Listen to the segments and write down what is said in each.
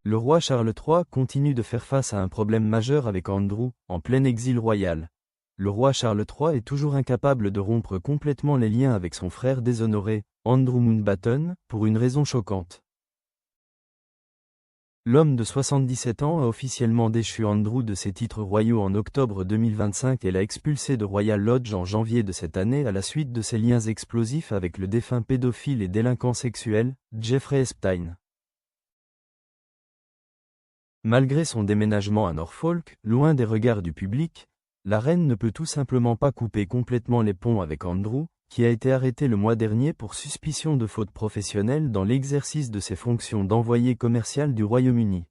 Le roi Charles III continue de faire face à un problème majeur avec Andrew, en plein exil royal. Le roi Charles III est toujours incapable de rompre complètement les liens avec son frère déshonoré, Andrew Mountbatten, pour une raison choquante. L'homme de 77 ans a officiellement déchu Andrew de ses titres royaux en octobre 2025 et l'a expulsé de Royal Lodge en janvier de cette année à la suite de ses liens explosifs avec le défunt pédophile et délinquant sexuel, Jeffrey Epstein. Malgré son déménagement à Norfolk, loin des regards du public, la reine ne peut tout simplement pas couper complètement les ponts avec Andrew, qui a été arrêté le mois dernier pour suspicion de faute professionnelle dans l'exercice de ses fonctions d'envoyé commercial du Royaume-Uni.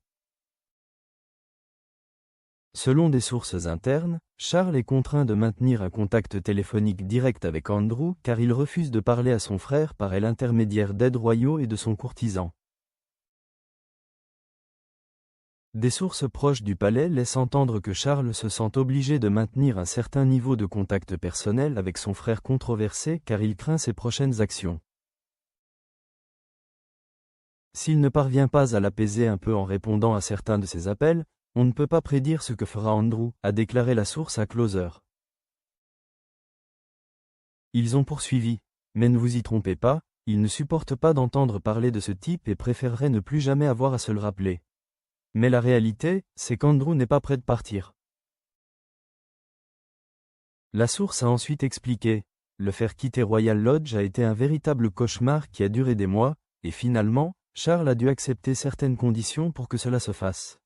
Selon des sources internes, Charles est contraint de maintenir un contact téléphonique direct avec Andrew car il refuse de parler à son frère par l'intermédiaire d'aides royaux et de son courtisan. Des sources proches du palais laissent entendre que Charles se sent obligé de maintenir un certain niveau de contact personnel avec son frère controversé car il craint ses prochaines actions. S'il ne parvient pas à l'apaiser un peu en répondant à certains de ses appels, on ne peut pas prédire ce que fera Andrew, a déclaré la source à Closer. Ils ont poursuivi, mais ne vous y trompez pas, ils ne supportent pas d'entendre parler de ce type et préféreraient ne plus jamais avoir à se le rappeler. Mais la réalité, c'est qu'Andrew n'est pas prêt de partir. La source a ensuite expliqué, le faire quitter Royal Lodge a été un véritable cauchemar qui a duré des mois, et finalement, Charles a dû accepter certaines conditions pour que cela se fasse.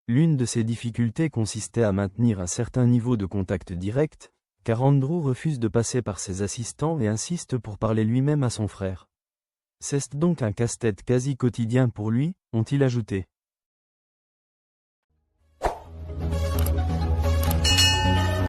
L'une de ces difficultés consistait à maintenir un certain niveau de contact direct, car Andrew refuse de passer par ses assistants et insiste pour parler lui-même à son frère. C'est donc un casse-tête quasi quotidien pour lui, ont-ils ajouté.